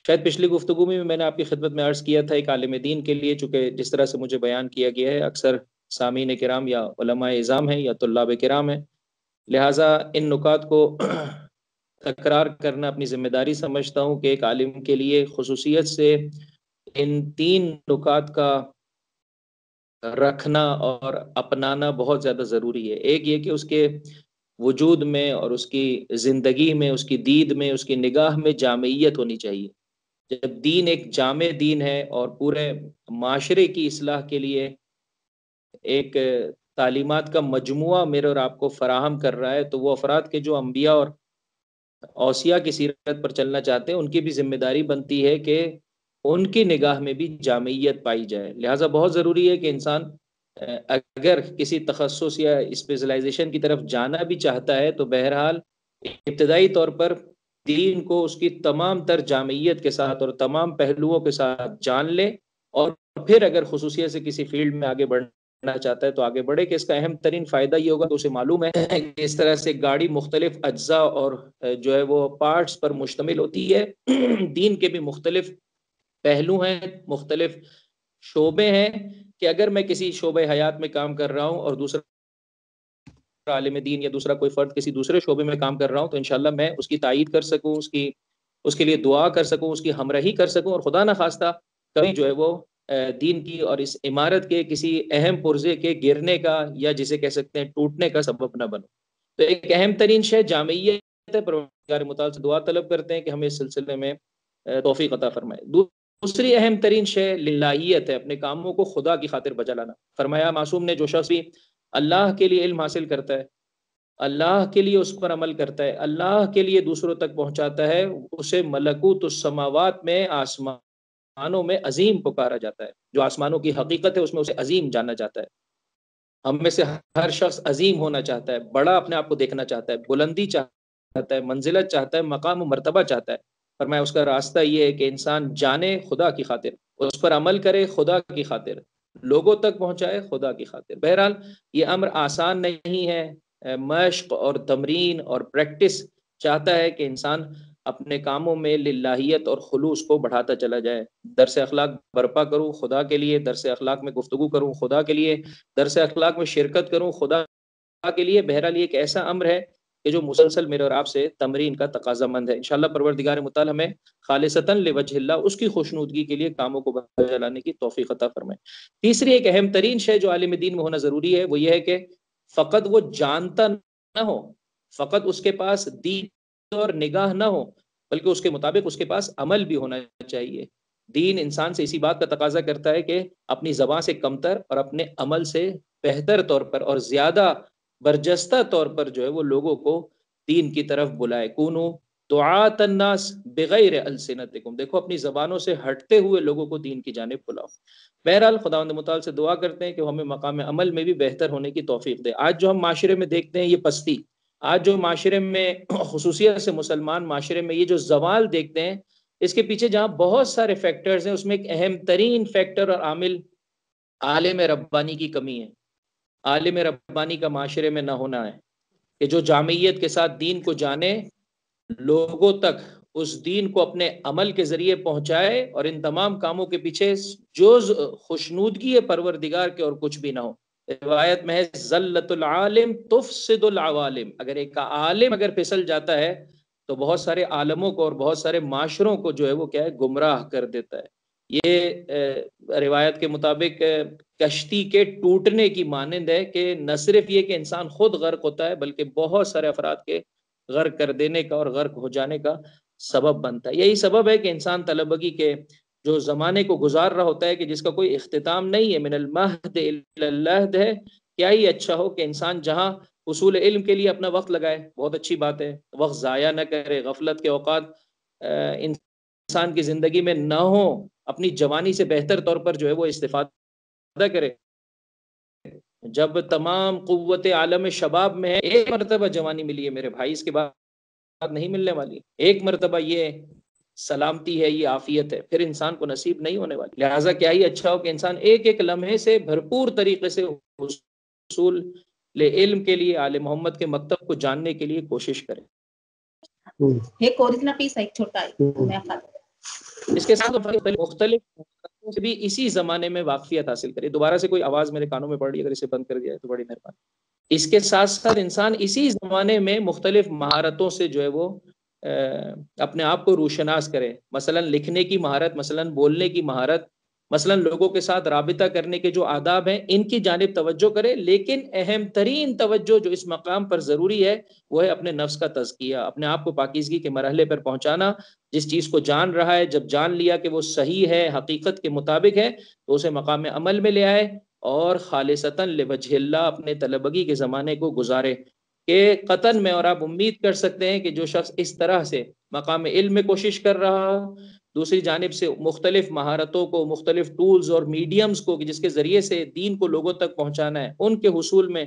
شاید پچھلی گفتگو میں نے آپ کی خدمت میں عرض کیا تھا، ایک عالم دین کے لیے، چونکہ جس طرح سے مجھے بیان کیا گیا ہے، اکثر سامعین کرام یا علماء اعظام ہیں یا طلاب کرام ہیں، لہٰذا ان نکات کو تکرار کرنا اپنی ذمہ داری سمجھتا ہوں کہ ایک عالم کے لیے خصوصیت سے ان 3 نکات کا رکھنا اور اپنانا بہت زیادہ ضروری ہے۔ ایک یہ کہ اس کے وجود میں اور اس کی زندگی میں، اس کی دید میں، اس کی نگاہ میں جامعیت ہونی چاہیے۔ جب دین ایک جامع دین ہے اور پورے معاشرے کی اصلاح کے لیے ایک تعلیمات کا مجموعہ میرے اور آپ کو فراہم کر رہا ہے، تو وہ افراد کے جو انبیاء اور اوصیاء کی سیرت پر چلنا چاہتے ہیں، ان کی بھی ذمہ داری بنتی ہے کہ ان کی نگاہ میں بھی جامعیت پائی جائے۔ لہٰذا بہت ضروری ہے کہ انسان اگر کسی تخصص یا اسپیشلائزیشن کی طرف جانا بھی چاہتا ہے تو بہرحال ابتدائی طور پر دین کو اس کی تمام تر جامعیت کے ساتھ اور تمام پہلوؤں کے ساتھ جان لے، اور پھر اگر خصوصیت سے کسی فیلڈ میں آگے بڑھنا چاہتا ہے تو آگے بڑھے۔ کہ اس کا اہم ترین فائدہ یہ ہوگا کہ اسے معلوم ہے کہ اس طرح سے گاڑی مختلف اجزاء اور جو ہے وہ پارٹس پر مشتمل ہوتی ہے، دین کے بھی مختلف پہلو ہیں، مختلف شعبے ہیں، کہ اگر میں کسی شعبہ حیات میں کام کر رہا ہوں اور دوسرا عالم دین یا دوسرا کوئی فرد کسی دوسرے شعبے میں کام کر رہا ہوں، تو انشاءاللہ میں اس کی تائید کر سکوں، اس کے لیے دعا کر سکوں، اس کی ہمراہی کر سکوں، اور خدا نخواستہ کبھی جو ہے وہ دین کی اور اس عمارت کے کسی اہم پرزے کے گرنے کا یا جسے کہہ سکتے ہیں ٹوٹنے کا سبب نہ بنو۔ تو ایک اہم ترین شے جامعیت ہے۔ پروردگار متعال سے دعا طلب کرتے ہیں کہ ہمیں اس سلسلے میں توفیق عطا فرمائے۔ دوسری اہم ترین شے للہیت ہے، اپنے کاموں کو خدا کی خاطر بجا لانا۔ فرمایا معصوم نے جو شخص بھی اللہ کے لیے علم حاصل کرتا ہے، اللہ کے لیے اس پر عمل کرتا ہے، اللہ کے لیے دوسروں تک پہنچاتا ہے، اسے ملکوت السماوات میں، آسمانوں میں عظیم پکارا جاتا ہے۔ جو آسمانوں کی حقیقت ہے اس میں اسے عظیم جانا جاتا ہے۔ ہم میں سے ہر شخص عظیم ہونا چاہتا ہے، بڑا اپنے آپ کو دیکھنا چاہتا ہے، بلندی چاہتا ہے، منزلت چاہتا ہے، مقام و مرتبہ چاہتا ہے۔ فرمایا اس کا راستہ یہ ہے کہ انسان جانے خدا کی خاطر، اس پر عمل کرے خدا کی خاطر، لوگوں تک پہنچائے خدا کی خاطر۔ بہرحال یہ امر آسان نہیں ہے، مشق اور تمرین اور پریکٹس چاہتا ہے کہ انسان اپنے کاموں میں للہیت اور خلوص کو بڑھاتا چلا جائے۔ درس اخلاق برپا کروں خدا کے لیے، درس اخلاق میں گفتگو کروں خدا کے لیے، درس اخلاق میں شرکت کروں خدا کے لیے۔ بہرحال یہ ایک ایسا امر ہے کہ جو مسلسل میرے اور آپ سے تمرین کا تقاضا مند ہے۔ انشاءاللہ پروردگار متعال ہمیں خالصتاً لوجہ اللہ، اس کی خوشنودگی کے لیے کاموں کو بجا لانے کی توفیق عطا فرمائے۔ تیسری ایک اہم ترین شے جو عالم دین میں ہونا ضروری ہے، وہ یہ ہے کہ فقط وہ جانتا نہ ہو، فقط اس کے پاس دین اور نگاہ نہ ہو، بلکہ اس کے مطابق اس کے پاس عمل بھی ہونا چاہیے۔ دین انسان سے اسی بات کا تقاضا کرتا ہے کہ اپنی زبان سے کمتر اور اپنے عمل سے بہتر طور پر اور زیادہ برجستہ طور پر جو ہے وہ لوگوں کو دین کی طرف بلائے۔ کونو دعاۃ الناس بغیر السنتکم، دیکھو اپنی زبانوں سے ہٹتے ہوئے لوگوں کو دین کی جانب بلاؤ۔ بہرحال خداوند متعال سے دعا کرتے ہیں کہ وہ ہمیں مقام عمل میں بھی بہتر ہونے کی توفیق دے۔ آج جو ہم معاشرے میں دیکھتے ہیں یہ پستی، آج جو معاشرے میں خصوصیت سے مسلمان معاشرے میں یہ جو زوال دیکھتے ہیں، اس کے پیچھے جہاں بہت سارے فیکٹرز ہیں، اس میں ایک اہم ترین فیکٹر اور عامل عالم ربانی کی کمی ہے، عالم ربانی کا معاشرے میں نہ ہونا ہے، کہ جو جامعیت کے ساتھ دین کو جانے، لوگوں تک اس دین کو اپنے عمل کے ذریعے پہنچائے، اور ان تمام کاموں کے پیچھے جز خوشنودگی پروردگار کے اور کچھ بھی نہ ہو۔ روایت میں ہے زلت العالم تفسد العوالم، اگر ایک عالم اگر پھسل جاتا ہے تو بہت سارے عالموں کو اور بہت سارے معاشروں کو جو ہے وہ کیا ہے گمراہ کر دیتا ہے۔ یہ روایت کے مطابق کشتی کے ٹوٹنے کی مانند ہے، کہ نہ صرف یہ کہ انسان خود غرق ہوتا ہے بلکہ بہت سارے افراد کے غرق کر دینے کا اور غرق ہو جانے کا سبب بنتا ہے۔ یہی سبب ہے کہ انسان طلبگی کے جو زمانے کو گزار رہا ہوتا ہے کہ جس کا کوئی اختتام نہیں ہے، من المہد الی اللحد ہے، کیا ہی اچھا ہو کہ انسان جہاں حصول علم کے لیے اپنا وقت لگائے، بہت اچھی بات ہے، وقت ضائع نہ کرے، غفلت کے اوقات انسان کی زندگی میں نہ ہو، اپنی جوانی سے بہتر طور پر جو ہے وہ استفادہ کرے۔ جب تمام قوت عالم شباب میں ہے، ایک مرتبہ جوانی ملی ہے میرے بھائی، اس کے بعد نہیں ملنے والی، ایک مرتبہ یہ سلامتی ہے، یہ عافیت ہے، پھر انسان کو نصیب نہیں ہونے والی۔ لہٰذا کیا ہی اچھا ہو کہ انسان ایک ایک لمحے سے بھرپور طریقے سے حصول علم کے لیے، آل محمد کے مکتب کو جاننے کے لیے کوشش کرے۔ ایک اوریجنل پیس ہے، ایک چھوٹا ہے، میں اس کے ساتھ مختلف سے بھی اسی زمانے میں واقفیت حاصل کرے. دوبارہ سے کوئی آواز میرے کانوں میں پڑ رہی ہے، اگر اسے بند کر دیا تو بڑی مہربانی. اس کے ساتھ ساتھ انسان اسی زمانے میں مختلف مہارتوں سے جو ہے وہ اپنے آپ کو روشناس کرے. مثلا لکھنے کی مہارت، مثلا بولنے کی مہارت، مثلا لوگوں کے ساتھ رابطہ کرنے کے جو آداب ہیں ان کی جانب توجہ کرے. لیکن اہم ترین توجہ جو اس مقام پر ضروری ہے وہ ہے اپنے نفس کا تزکیہ، اپنے آپ کو پاکیزگی کے مرحلے پر پہنچانا. جس چیز کو جان رہا ہے، جب جان لیا کہ وہ صحیح ہے، حقیقت کے مطابق ہے، تو اسے مقام عمل میں لے آئے اور خالصتاً لوجہ اللہ اپنے طلبگی کے زمانے کو گزارے. کہ قطن میں، اور آپ امید کر سکتے ہیں کہ جو شخص اس طرح سے مقام علم میں کوشش کر رہا ہو، دوسری جانب سے مختلف مہارتوں کو، مختلف ٹولز اور میڈیمز کو جس کے ذریعے سے دین کو لوگوں تک پہنچانا ہے ان کے حصول میں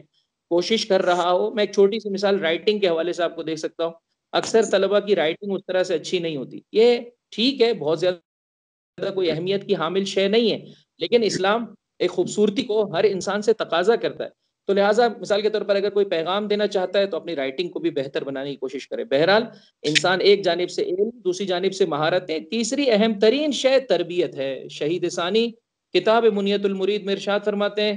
کوشش کر رہا ہو. میں ایک چھوٹی سی مثال رائٹنگ کے حوالے سے آپ کو دیکھ سکتا ہوں. اکثر طلبہ کی رائٹنگ اس طرح سے اچھی نہیں ہوتی. یہ ٹھیک ہے، بہت زیادہ کوئی اہمیت کی حامل شے نہیں ہے، لیکن اسلام ایک خوبصورتی کو ہر انسان سے تقاضا کرتا ہے. تو لہٰذا مثال کے طور پر اگر کوئی پیغام دینا چاہتا ہے تو اپنی رائٹنگ کو بھی بہتر بنانے کی کوشش کرے. بہرحال انسان ایک جانب سے علم، دوسری جانب سے مہارتیں، تیسری اہم ترین شے تربیت ہے. شہید ثانی کتاب منیت المرید میں ارشاد فرماتے ہیں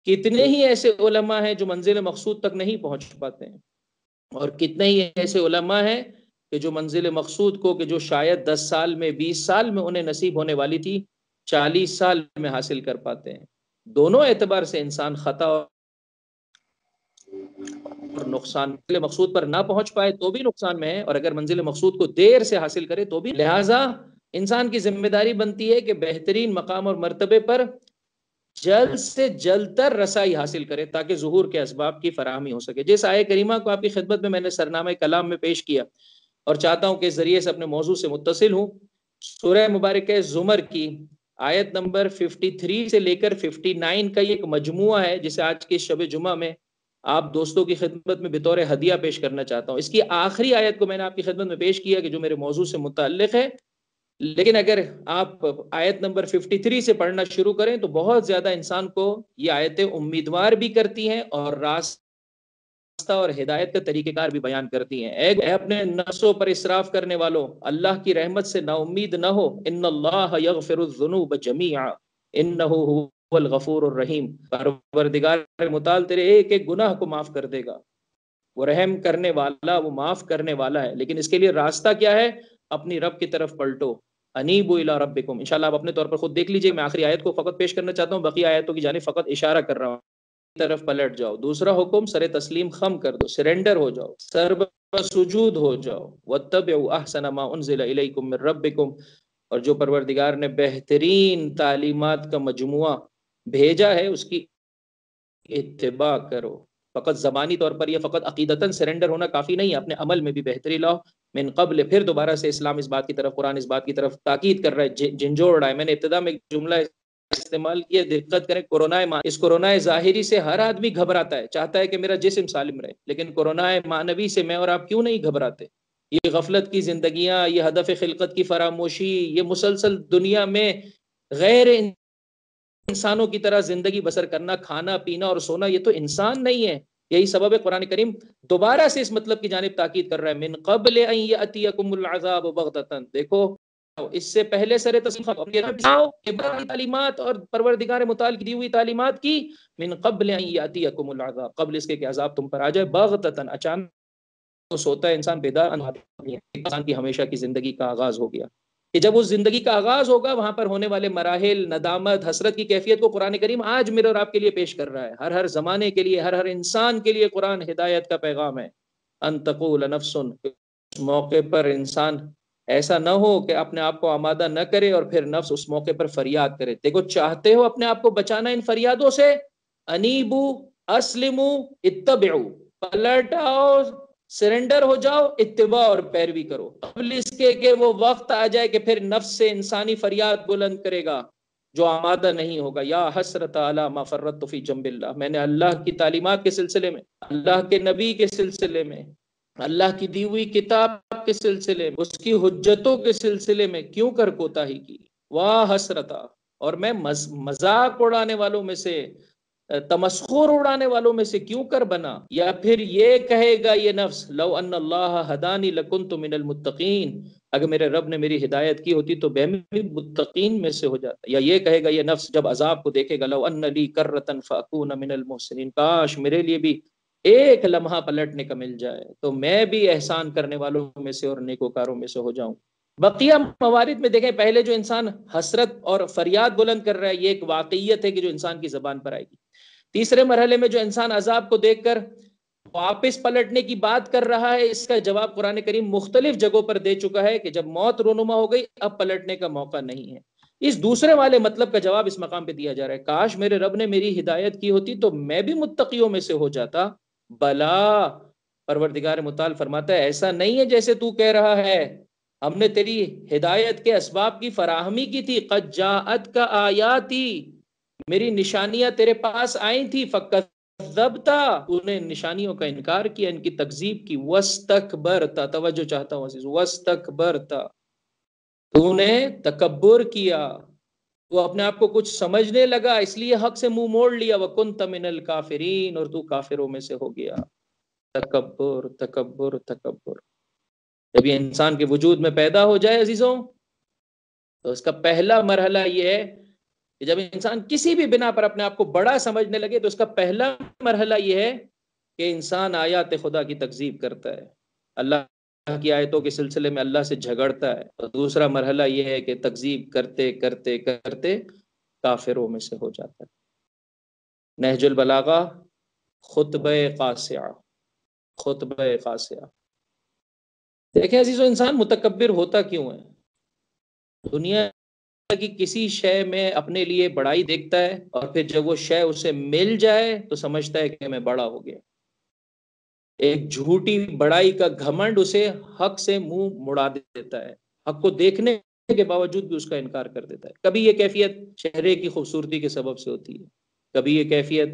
کتنے ہی ایسے علماء ہیں جو منزل مقصود تک نہیں پہنچ پاتے ہیں، اور کتنے ہی ایسے علماء ہیں کہ جو منزل مقصود کو، کہ جو شاید 10 سال میں، 20 سال میں انہیں نصیب ہونے والی تھی، 40 سال میں حاصل کر پاتے ہیں. دونوں اعتبار سے انسان خطا اور نقصان، منزل مقصود پر نہ پہنچ پائے تو بھی نقصان میں ہے، اور اگر منزل مقصود کو دیر سے حاصل کرے تو بھی. لہٰذا انسان کی ذمہ داری بنتی ہے کہ بہترین مقام اور مرتبے پر جلد سے جلد تر رسائی حاصل کرے تاکہ ظہور کے اسباب کی فراہمی ہو سکے. جس آیہ کریمہ کو آپ کی خدمت میں نے سرنامہ کلام میں پیش کیا اور چاہتا ہوں کہ اس ذریعے سے اپنے موضوع سے متصل ہوں. سورہ مبارکہ زمر کی آیت نمبر 53 سے لے کر 59 کا یہ ایک مجموعہ ہے جسے آج کے شب جمعہ میں آپ دوستوں کی خدمت میں بطور ہدیہ پیش کرنا چاہتا ہوں. اس کی آخری آیت کو میں نے آپ کی خدمت میں پیش کیا کہ جو میرے موضوع سے متعلق ہے، لیکن اگر آپ آیت نمبر 53 سے پڑھنا شروع کریں تو بہت زیادہ انسان کو یہ آیتیں امیدوار بھی کرتی ہیں اور راستہ اور ہدایت کا طریقہ کار بھی بیان کرتی ہیں. اے اپنے نفسوں پر اسراف کرنے والوں، اللہ کی رحمت سے نا امید نہ ہو. ان اللہ یغفر الذنوب جمیعا انہ هو الغفور الرحیم. پروردگار متعال تیرے ایک ایک گناہ کو معاف کر دے گا، وہ رحم کرنے والا، وہ معاف کرنے والا ہے. لیکن اس کے لیے راستہ کیا ہے؟ اپنی رب کی طرف پلٹو. انیبوا الی ربکم. انشاءاللہ آپ اپنے طور پر خود دیکھ لیجئے. میں آخری آیت کو فقط پیش کرنا چاہتا ہوں، باقی آیتوں کی جانب فقط اشارہ کر رہا ہوں. طرف پلٹ جاؤ. دوسرا حکم، سر تسلیم خم کر دو، سرنڈر ہو جاؤ، سر سجود ہو جاؤ. واتبعوا احسن ما انزل الیکم من ربکم. اور جو پروردگار نے بہترین تعلیمات کا مجموعہ بھیجا ہے اس کی اتباع کرو. فقط زبانی طور پر یا فقط عقیدتاً سرنڈر ہونا کافی نہیں ہے، اپنے عمل میں بھی بہتری لاؤ. من قبل، پھر دوبارہ سے اسلام اس بات کی طرف، قرآن اس بات کی طرف تاکید کر رہا ہے، جھنجھوڑ رہا ہے. میں نے ابتدا میں ایک جملہ استعمال کیا، دقت کریں. اس کورونا ظاہری سے ہر آدمی گھبراتا ہے، چاہتا ہے کہ میرا جسم سالم رہے، لیکن کورونا معنوی سے میں اور آپ کیوں نہیں گھبراتے؟ یہ غفلت کی زندگیاں، یہ ہدف خلقت کی فراموشی، یہ مسلسل دنیا میں غیر انسانوں کی طرح زندگی بسر کرنا، کھانا پینا اور سونا، یہ تو انسان نہیں ہے. یہی سبب ہے قرآن کریم دوبارہ سے اس مطلب کی جانب تاکید کر رہا ہے، من قبل ان یاتیکم العذاب بغتۃ. دیکھو اس سے پہلے سر تسلیم تعلیمات اور پروردگار متعال کی دی ہوئی تعلیمات کی، من قبل ان یاتیکم العذاب، قبل اس کے کہ عذاب تم پر آ جائے، بغتۃ، اچانک. تو سوتا ہے انسان بیدار، انسان کی ہمیشہ کی زندگی کا آغاز ہو گیا. کہ جب اس زندگی کا آغاز ہوگا وہاں پر ہونے والے مراحل، ندامت، حسرت کی کیفیت کو قرآن کریم آج میرے اور آپ کے لیے پیش کر رہا ہے. ہر زمانے کے لیے، ہر انسان کے لیے قرآن ہدایت کا پیغام ہے. ان تقول نفس، اس موقع پر انسان ایسا نہ ہو کہ اپنے آپ کو آمادہ نہ کرے اور پھر نفس اس موقع پر فریاد کرے. دیکھو چاہتے ہو اپنے آپ کو بچانا ان فریادوں سے، انیبو، اسلمو، اتبعو، پلٹ آؤ، سرنڈر ہو جاؤ، اتباع اور پیروی کرو. قبل اس کے کہ وہ وقت آ جائے کہ پھر نفس سے انسانی فریاد بلند کرے گا جو آمادہ نہیں ہوگا. یا حسرت علی ما فرطت فی جنب اللہ. میں نے اللہ کی تعلیمات کے سلسلے میں، اللہ کے نبی کے سلسلے میں، اللہ کی دی ہوئی کتاب کے سلسلے میں، اس کی حجتوں کے سلسلے میں کیوں کر کوتاہی کی. واہ حسرتا. اور میں مذاق اڑانے والوں میں سے، تمسخر اڑانے والوں میں سے کیوں کر بنا. یا پھر یہ کہے گا یہ نفس، لو ان اللہ ہدانی لکنت من المتقین. اگر میرے رب نے میری ہدایت کی ہوتی تو میں بھی متقین میں سے ہو جاتا. یا یہ کہے گا یہ نفس جب عذاب کو دیکھے گا لو ان لی کرۃ فاکون من المحسنین، کاش میرے لیے بھی ایک لمحہ پلٹنے کا مل جائے تو میں بھی احسان کرنے والوں میں سے اور نیکوکاروں میں سے ہو جاؤں. بقیہ موارد میں دیکھیں پہلے جو انسان حسرت اور فریاد بلند کر رہا ہے یہ ایک واقعیت ہے کہ جو انسان کی زبان پر آئے گی. تیسرے مرحلے میں جو انسان عذاب کو دیکھ کر واپس پلٹنے کی بات کر رہا ہے اس کا جواب قرآن کریم مختلف جگہوں پر دے چکا ہے کہ جب موت رونما ہو گئی اب پلٹنے کا موقع نہیں ہے. اس دوسرے والے مطلب کا جواب اس مقام پہ دیا جا رہا ہے کاش میرے رب نے میری ہدایت کی ہوتی تو میں بھی متقیوں میں سے ہو جاتا. بلا، پروردگار متعال فرماتا ہے ایسا نہیں ہے جیسے تو کہہ رہا ہے، ہم نے تیری ہدایت کے اسباب کی فراہمی کی تھی. قد جاءت کا آیاتی، میری نشانیاں تیرے پاس آئی تھی. فکذبتا، تو نے نشانیوں کا انکار کیا، ان کی تکذیب کی. واستکبرتا، توجہ چاہتا ہوں عزیز، واستکبرتا، تو نے تکبر کیا، تو اپنے آپ کو کچھ سمجھنے لگا اس لیے حق سے منہ موڑ لیا. وکنت من الکافرین، اور تو کافروں میں سے ہو گیا. تکبر تکبر تکبر جب یہ انسان کے وجود میں پیدا ہو جائے عزیزوں تو اس کا پہلا مرحلہ یہ ہے کہ جب انسان کسی بھی بنا پر اپنے آپ کو بڑا سمجھنے لگے تو اس کا پہلا مرحلہ یہ ہے کہ انسان آیات خدا کی تکذیب کرتا ہے، اللہ کی آیتوں کے سلسلے میں اللہ سے جھگڑتا ہے. اور دوسرا مرحلہ یہ ہے کہ تکذیب کرتے کرتے کرتے کافروں میں سے ہو جاتا ہے. نہج البلاغہ خطبہ قاسیہ، خطبہ قاسیہ. دیکھیں عزیزو انسان متکبر ہوتا کیوں ہے؟ دنیا کی کسی شے میں اپنے لیے بڑائی دیکھتا ہے اور پھر جب وہ شے اسے مل جائے تو سمجھتا ہے کہ میں بڑا ہو گیا. ایک جھوٹی بڑائی کا گھمنڈ اسے حق سے منہ مڑا دیتا ہے، حق کو دیکھنے کے باوجود بھی اس کا انکار کر دیتا ہے. کبھی یہ کیفیت چہرے کی خوبصورتی کے سبب سے ہوتی ہے، کبھی یہ کیفیت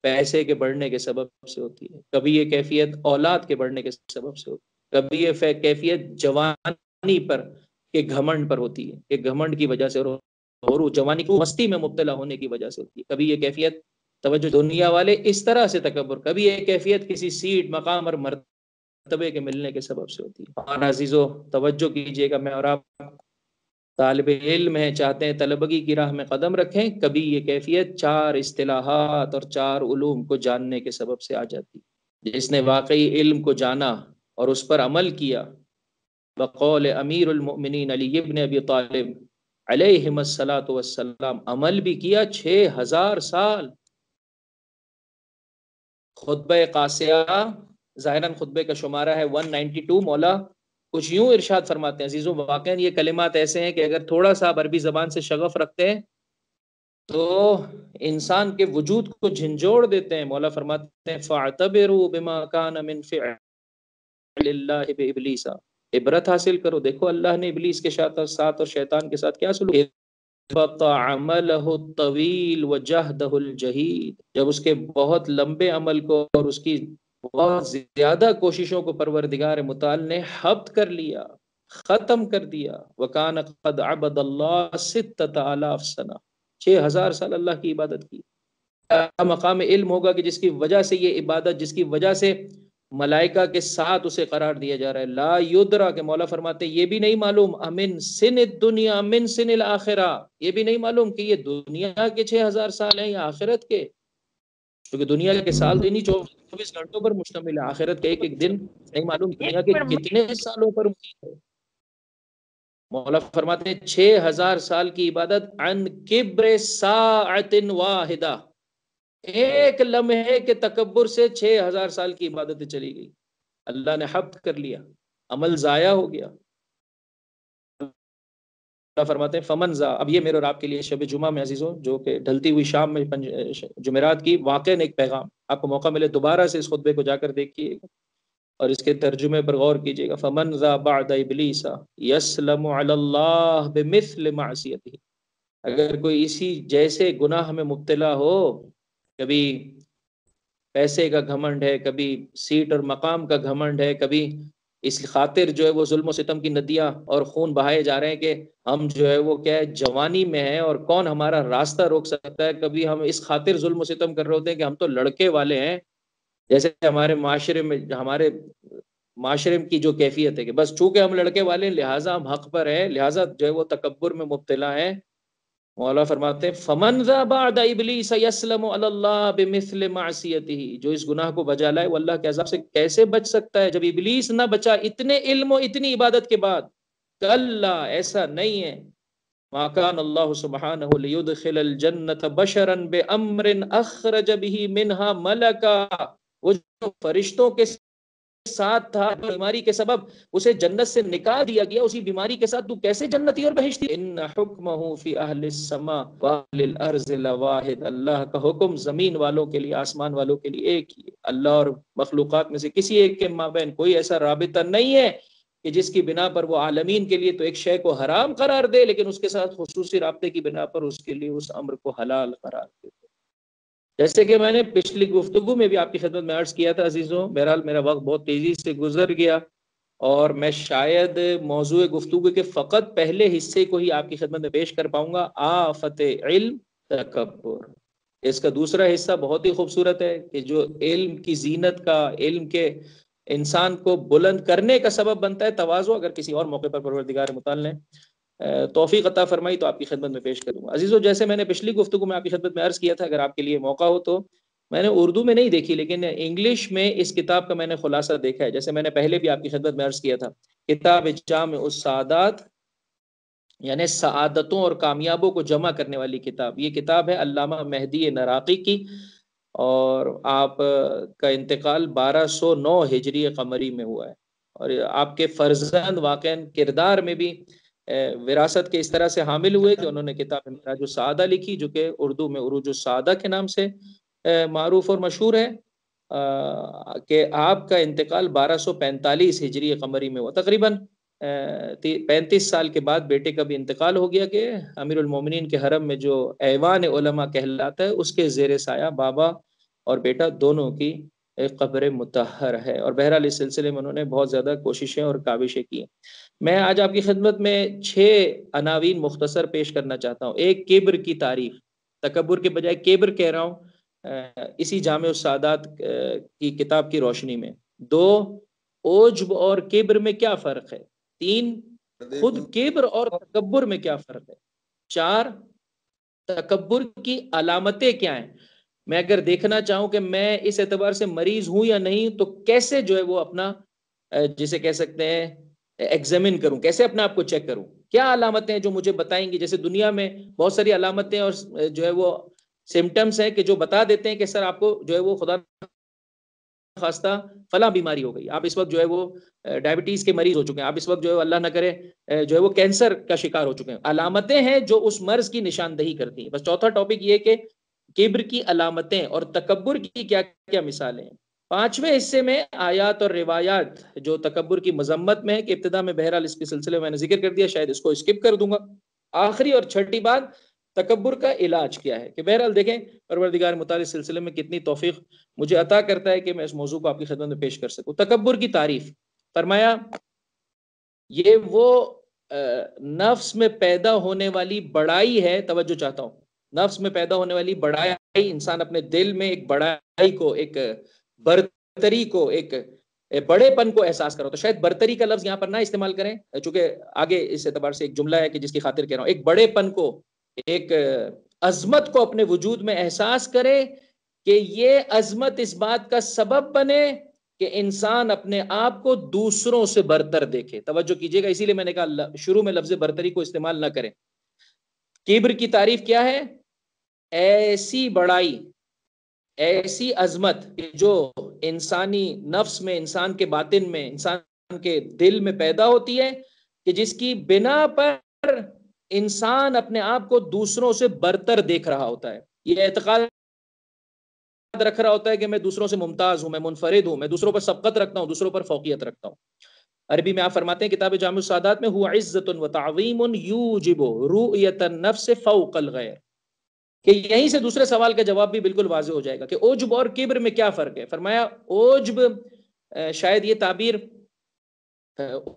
پیسے کے بڑھنے کے سبب سے ہوتی ہے، کبھی یہ کیفیت اولاد کے بڑھنے کے سبب سے ہوتی ہے، کبھی یہ کیفیت جوانی پر کے گھمنڈ پر ہوتی ہے کہ گھمنڈ کی وجہ سے اور جوانی کو مستی میں مبتلا ہونے کی وجہ سے ہوتی ہے. کبھی یہ کیفیت توجہ دنیا والے اس طرح سے تکبر، کبھی یہ کیفیت کسی سیٹ مقام اور مرتبے کے ملنے کے سبب سے ہوتی ہے. اور عزیزو توجہ کیجئے گا، میں اور آپ طالب علم ہیں، چاہتے ہیں طلبگی کی راہ میں قدم رکھیں، کبھی یہ کیفیت 4 اصطلاحات اور 4 علوم کو جاننے کے سبب سے آ جاتی. جس نے واقعی علم کو جانا اور اس پر عمل کیا، بقول امیر المؤمنین علی ابن ابی طالب علیہم الصلاۃ والسلام، عمل بھی کیا 6000 سال. خطبہ قاسیہ ظاہراً خطبے کا شمارہ ہے 192. مولا کچھ یوں ارشاد فرماتے ہیں عزیزو، واقعاً یہ کلمات ایسے ہیں کہ اگر تھوڑا سا عربی زبان سے شغف رکھتے ہیں تو انسان کے وجود کو جھنجھوڑ دیتے ہیں. مولا فرماتے ہیں فَاعْتَبِرُوا بِمَا كَانَ مِنْ فِعْلِ اللَّهِ بِإِبْلِيسَ، عبرت حاصل کرو، دیکھو اللہ نے ابلیس کے ساتھ اور شیطان کے ساتھ کیا سلوک. فَطَعَمَلَهُ الطَّوِيلُ وَجَهْدَهُ الْجَهِيدُ، جب اس کے بہت لمبے عمل کو اور اس کی بہت زیادہ کوششوں کو پروردگار متعال نے حبت کر لیا، ختم کر دیا. وَكَانَ قَدْ عَبَدَ اللَّهَ 6000 سنہ، 6000 سال اللہ کی عبادت کی. مقام علم ہوگا کہ جس کی وجہ سے یہ عبادت، جس کی وجہ سے ملائکہ کے ساتھ اسے قرار دیا جا رہا ہے. لا یدرا کہ مولا فرماتے یہ بھی نہیں معلوم امن سن الدنیا من سن الاخرہ، یہ بھی نہیں معلوم کہ یہ دنیا کے 6000 سال ہیں یا آخرت کے، کیونکہ دنیا کے سال تو نہیں 24 گھنٹوں پر مشتمل ہے، آخرت کے ایک ایک دن نہیں معلوم دنیا کے کتنے سالوں پر محیط ہے. مولا فرماتے ہیں 6000 سال کی عبادت عن کبر ساعت واحدہ، ایک لمحے کے تکبر سے 6000 سال کی عبادتیں چلی گئی. اللہ نے حبت کر لیا، عمل ضائع ہو گیا. اللہ فرماتے ہیں فمن ذا، اب یہ میرے اور آپ کے لیے شب جمعہ میں عزیزوں جو کہ ڈھلتی ہوئی شام میں جمعرات کی واقعاً ایک پیغام، آپ کو موقع ملے دوبارہ سے اس خطبے کو جا کر دیکھیے گا اور اس کے ترجمے پر غور کیجیے گا. فمن ذا بعد ابلیس یسلم علی اللہ بمثل معصیتہ، اگر کوئی اسی جیسے گناہ میں مبتلا ہو، کبھی پیسے کا گھمنڈ ہے، کبھی سیٹ اور مقام کا گھمنڈ ہے، کبھی اس خاطر جو ہے وہ ظلم و ستم کی ندیاں اور خون بہائے جا رہے ہیں کہ ہم جو ہے وہ کیا ہے جوانی میں ہیں اور کون ہمارا راستہ روک سکتا ہے. کبھی ہم اس خاطر ظلم و ستم کر رہے ہوتے ہیں کہ ہم تو لڑکے والے ہیں، جیسے ہمارے معاشرے میں ہمارے معاشرے کی جو کیفیت ہے کہ بس چونکہ ہم لڑکے والے لہٰذا ہم حق پر ہیں، لہٰذا جو ہے وہ تکبر میں مبتلا ہیں۔ مولا فرماتے ہیں فمن ذا بعد ابلیس یسلم علی اللہ بمثل معصیتہ، جو اس گناہ کو بجا لائے وہ اللہ کے عذاب سے کیسے بچ سکتا ہے جب ابلیس نہ بچا اتنے علم و اتنی عبادت کے بعد؟ کلا، ایسا نہیں ہے۔ ما كان اللہ سبحانہ لیدخل الجنة بشرا بامر اخرج به منها ملکا، وہ جو فرشتوں کے ساتھ تھا بیماری کے سبب اسے جنت سے نکال دیا گیا، اسی بیماری کے ساتھ تو کیسے جنتی اور بہشتی؟ ان حکمہ فی اہل السماء واہل الارض لواحد، اللہ کا حکم زمین والوں کے لیے آسمان والوں کے لیے ایک ہی ہے۔ اللہ اور مخلوقات میں سے کسی ایک کے مابین کوئی ایسا رابطہ نہیں ہے کہ جس کی بنا پر وہ عالمین کے لیے تو ایک شے کو حرام قرار دے لیکن اس کے ساتھ خصوصی رابطے کی بنا پر اس کے لیے اس امر کو حلال قرار دے۔ جیسے کہ میں نے پچھلی گفتگو میں بھی آپ کی خدمت میں عرض کیا تھا عزیزوں، بہرحال میرا وقت بہت تیزی سے گزر گیا اور میں شاید موضوع گفتگو کے فقط پہلے حصے کو ہی آپ کی خدمت میں پیش کر پاؤں گا، آفت علم تکبر۔ اس کا دوسرا حصہ بہت ہی خوبصورت ہے کہ جو علم کی زینت کا، علم کے انسان کو بلند کرنے کا سبب بنتا ہے، تواضع، اگر کسی اور موقع پر پروردگار متعال نے توفیق عطا فرمائی تو آپ کی خدمت میں پیش کروں گا۔ عزیزو، جیسے میں نے پچھلی گفتگو میں آپ کی خدمت میں عرض کیا تھا، اگر آپ کے لیے موقع ہو تو میں نے اردو میں نہیں دیکھی لیکن انگلش میں اس کتاب کا میں نے خلاصہ دیکھا ہے، جیسے میں نے پہلے بھی آپ کی خدمت میں عرض کیا تھا، کتاب جامع السعادات، یعنی سعادتوں اور کامیابوں کو جمع کرنے والی کتاب۔ یہ کتاب ہے علامہ مہدی نراقی کی، اور آپ کا انتقال 1209 ہجری قمری میں ہوا ہے، اور آپ کے فرزند واقعاً کردار میں بھی وراثت کے اس طرح سے حامل ہوئے کہ انہوں نے کتاب معراج السعادہ لکھی، جو کہ اردو میں عروج السعادہ کے نام سے معروف اور مشہور ہے، کہ آپ کا انتقال 1245 ہجری قمری میں ہوا، تقریباً 35 سال کے بعد بیٹے کا بھی انتقال ہو گیا کہ امیر المومنین کے حرم میں جو ایوان علماء کہلاتا ہے اس کے زیر سایہ بابا اور بیٹا دونوں کی ایک قبر مطہر ہے، اور بہرحال اس سلسلے میں انہوں نے بہت زیادہ کوششیں اور کاوشیں کی ہیں۔ میں آج آپ کی خدمت میں 6 عناوین مختصر پیش کرنا چاہتا ہوں۔ ایک، کبر کی تعریف، تکبر کے بجائے کبر کہہ رہا ہوں اسی جامع السعادات کی کتاب کی روشنی میں۔ 2، عجب اور کبر میں کیا فرق ہے۔ 3، خود کبر اور تکبر میں کیا فرق ہے۔ 4، تکبر کی علامتیں کیا ہیں، میں اگر دیکھنا چاہوں کہ میں اس اعتبار سے مریض ہوں یا نہیں تو کیسے جو ہے وہ اپنا جسے کہہ سکتے ہیں ایگزامن کروں، کیسے اپنے آپ کو چیک کروں، کیا علامتیں ہیں جو مجھے بتائیں گی۔ جیسے دنیا میں بہت ساری علامتیں اور جو ہے وہ سمٹمز ہیں کہ جو بتا دیتے ہیں کہ سر آپ کو جو ہے وہ خدا خواستہ فلاں بیماری ہو گئی، آپ اس وقت جو ہے وہ ڈائبٹیز کے مریض ہو چکے ہیں، آپ اس وقت جو ہے اللہ نہ کرے جو ہے وہ کینسر کا شکار ہو چکے ہیں۔ علامتیں ہیں جو اس مرض کی نشاندہی کرتی ہیں۔ بس چوتھا ٹاپک یہ کہ کبر کی علامتیں اور تکبر کی کیا کیا مثالیں ہیں۔ 5ویں حصے میں آیات اور روایات جو تکبر کی مذمت میں ہے، کہ ابتدا میں بہرحال اس کے سلسلے میں نے ذکر کر دیا، شاید اس کو اسکپ کر دوں گا۔ آخری اور چھٹی بات، تکبر کا علاج کیا ہے، کہ بہرحال دیکھیں پروردگار متعال اس سلسلے میں کتنی توفیق مجھے عطا کرتا ہے کہ میں اس موضوع کو آپ کی خدمت میں پیش کر سکوں۔ تکبر کی تعریف، فرمایا یہ وہ نفس میں پیدا ہونے والی بڑائی ہے، توجہ چاہتا ہوں، نفس میں پیدا ہونے والی بڑائی، انسان اپنے دل میں ایک بڑائی کو، ایک برتری کو، ایک بڑے پن کو احساس کرو، تو شاید برتری کا لفظ یہاں پر نہ استعمال کریں چونکہ آگے اس اعتبار سے ایک جملہ ہے کہ جس کی خاطر کہہ رہا ہوں، ایک بڑے پن کو، ایک عظمت کو اپنے وجود میں احساس کرے کہ یہ عظمت اس بات کا سبب بنے کہ انسان اپنے آپ کو دوسروں سے برتر دیکھے۔ توجہ کیجئے گا، اسی لیے میں نے کہا شروع میں لفظ برتری کو استعمال نہ کریں۔ کبر کی تعریف کیا ہے؟ ایسی بڑائی، ایسی عظمت جو انسانی نفس میں، انسان کے باطن میں، انسان کے دل میں پیدا ہوتی ہے کہ جس کی بنا پر انسان اپنے آپ کو دوسروں سے برتر دیکھ رہا ہوتا ہے، یہ اعتقاد رکھ رہا ہوتا ہے کہ میں دوسروں سے ممتاز ہوں، میں منفرد ہوں، میں دوسروں پر سبقت رکھتا ہوں، دوسروں پر فوقیت رکھتا ہوں۔ عربی میں آپ فرماتے ہیں کتاب جامع السعادات میں، ہوا عزت و تعظیم یوجب رؤیت النفس فوق الغیر، کہ یہیں سے دوسرے سوال کا جواب بھی بالکل واضح ہو جائے گا کہ عجب اور کبر میں کیا فرق ہے۔ فرمایا عجب، شاید یہ تعبیر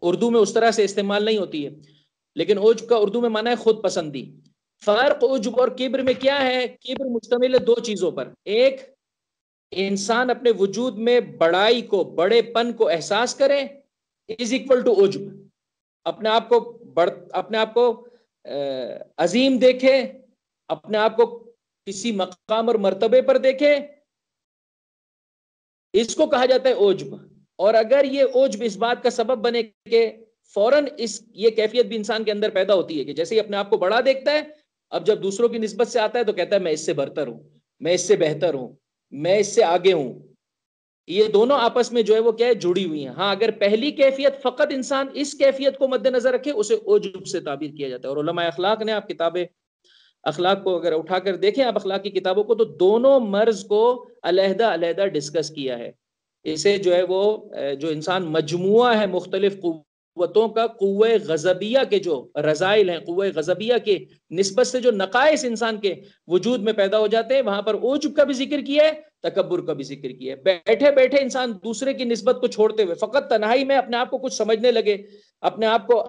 اردو میں اس طرح سے استعمال نہیں ہوتی ہے، لیکن عجب کا اردو میں معنی ہے خود پسندی۔ فرق عجب اور کبر میں کیا ہے؟ کبر مشتمل ہے 2 چیزوں پر، ایک انسان اپنے وجود میں بڑائی کو، بڑے پن کو احساس کرے از اکول ٹو عجب. اپنے آپ کو عظیم دیکھے، اپنے آپ کو کسی مقام اور مرتبے پر دیکھے، اس کو کہا جاتا ہے عجب. اور اگر یہ عجب اس بات کا سبب بنے کہ فوراً یہ کیفیت بھی انسان کے اندر پیدا ہوتی ہے کہ جیسے ہی اپنے آپ کو بڑا دیکھتا ہے، اب جب دوسروں کی نسبت سے آتا ہے تو کہتا ہے میں اس سے برتر ہوں، میں اس سے بہتر ہوں، میں اس سے آگے ہوں. یہ دونوں آپس میں جو ہے وہ کیا ہے، جڑی ہوئی ہیں. ہاں اگر پہلی کیفیت فقط انسان اس کیفیت کو مد نظر رکھے، اسے عجب سے تعبیر کیا جاتا ہے. اور علماء اخلاق نے، آپ کتابیں اخلاق کو اگر اٹھا کر دیکھیں آپ اخلاق کی کتابوں کو، تو دونوں مرض کو علیحدہ علیحدہ ڈسکس کیا ہے. اسے جو ہے وہ جو انسان مجموعہ ہے مختلف قوتوں کا، قوہ غضبیہ کے جو رذائل ہیں، قوہ غضبیہ کے نسبت سے جو نقائص انسان کے وجود میں پیدا ہو جاتے ہیں، وہاں پر عجب کا بھی ذکر کیا ہے، تکبر کا بھی ذکر کیا ہے. بیٹھے بیٹھے انسان دوسرے کی نسبت کو چھوڑتے ہوئے فقط تنہائی میں اپنے آپ کو کچھ سمجھنے لگے، اپنے آپ کو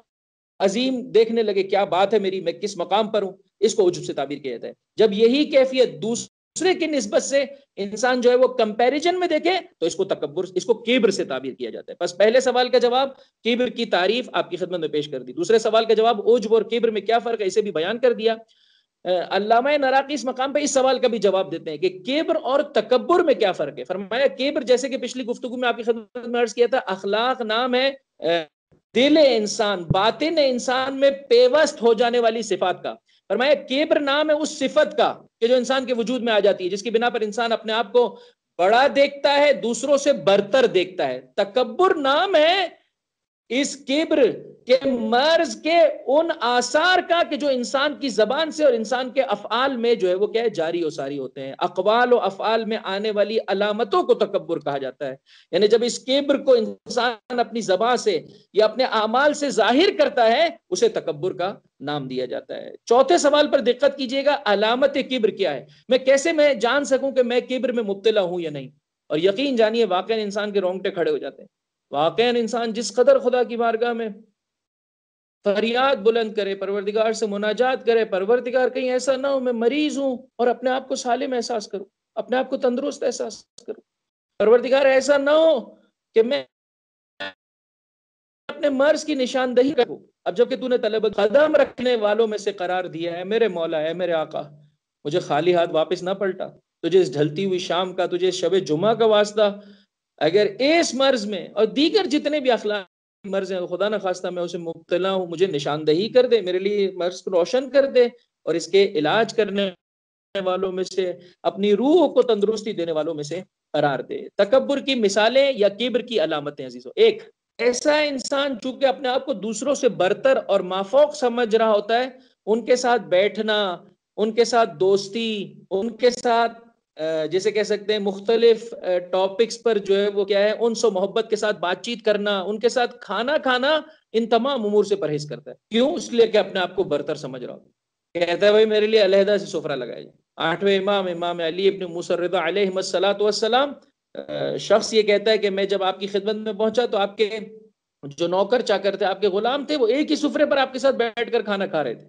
عظیم دیکھنے لگے، کیا بات ہے میری، میں کس مقام پر ہوں، اس کو عجب سے تعبیر کیا جاتا ہے. جب یہی کیفیت دوسرے کی نسبت سے انسان جو ہے وہ کمپیریزن میں دیکھے تو اس کو تکبر، اس کو کبر سے تعبیر کیا جاتا ہے. بس پہلے سوال کا جواب کبر کی تعریف آپ کی خدمت میں پیش کر دی. دوسرے سوال کا جواب عجب اور کبر میں کیا فرق ہے اسے بھی بیان کر دیا. علامہ نراقی اس مقام پہ اس سوال کا بھی جواب دیتے ہیں کہ کبر اور تکبر میں کیا فرق ہے. فرمایا کبر، جیسے کہ پچھلی گفتگو میں آپ کی خدمت میں عرض کیا تھا، اخلاق نام ہے دل انسان، باطن انسان میں پیوست ہو جانے والی صفات کا. فرمایا کبر نام ہے اس صفت کا کہ جو انسان کے وجود میں آ جاتی ہے، جس کی بنا پر انسان اپنے آپ کو بڑا دیکھتا ہے، دوسروں سے برتر دیکھتا ہے. تکبر نام ہے اس کبر کے مرض کے ان آثار کا کہ جو انسان کی زبان سے اور انسان کے افعال میں جو ہے وہ کیا ہے، جاری و ساری ہوتے ہیں. اقوال و افعال میں آنے والی علامتوں کو تکبر کہا جاتا ہے. یعنی جب اس کبر کو انسان اپنی زبان سے یا اپنے اعمال سے ظاہر کرتا ہے، اسے تکبر کا نام دیا جاتا ہے. چوتھے سوال پر دقت کیجئے گا، علامت کبر کیا ہے؟ میں کیسے میں جان سکوں کہ میں کبر میں مبتلا ہوں یا نہیں؟ اور یقین جانیے واقعا انسان کے رونگٹے کھڑے ہو جاتے ہیں. واقعا انسان جس قدر خدا کی بارگاہ میں فریاد بلند کرے، پروردگار سے مناجات کرے، پروردگار کہیں ایسا نہ ہو میں مریض ہوں اور اپنے آپ کو سالم احساس کروں، اپنے آپ کو تندرست احساس کروں. پروردگار ایسا نہ ہو کہ میں اپنے مرض کی نشاندہی کروں. اب جب کہ تو نے طلب قدم رکھنے والوں میں سے قرار دیا ہے، میرے مولا ہے، میرے آقا، مجھے خالی ہاتھ واپس نہ پلٹا. تجھے اس ڈھلتی ہوئی شام کا، تجھے شب جمعہ کا واسطہ، اگر اس مرض میں اور دیگر جتنے بھی اخلاق مرض ہیں خدا نہ خواستہ میں اسے مبتلا ہوں، مجھے نشاندہی کر دے، میرے لیے مرض کو روشن کر دے، اور اس کے علاج کرنے والوں میں سے، اپنی روح کو تندرستی دینے والوں میں سے قرار دے. تکبر کی مثالیں یا کبر کی علامتیں عزیزو: ایک، ایسا انسان چونکہ اپنے آپ کو دوسروں سے برتر اور مافوق سمجھ رہا ہوتا ہے، ان کے ساتھ بیٹھنا، ان کے ساتھ دوستی، ان کے ساتھ جیسے کہہ سکتے ہیں مختلف ٹاپکس پر جو ہے وہ کیا ہے، انس و محبت کے ساتھ بات چیت کرنا، ان کے ساتھ کھانا کھانا، ان تمام امور سے پرہیز کرتا ہے. کیوں؟ اس لیے کہ اپنے آپ کو برتر سمجھ رہا ہوتا ہے. کہتا ہے بھائی میرے لیے علیحدہ سے سفرہ لگایا جائے. آٹھویں امام، امام علی ابن موسیٰ الرضا علیہ الصلوۃ والسلام، شخص یہ کہتا ہے کہ میں جب آپ کی خدمت میں پہنچا تو آپ کے جو نوکر چاکر تھے، آپ کے غلام تھے، وہ ایک ہی سفرے پر آپ کے ساتھ بیٹھ کر کھانا کھا رہے تھے.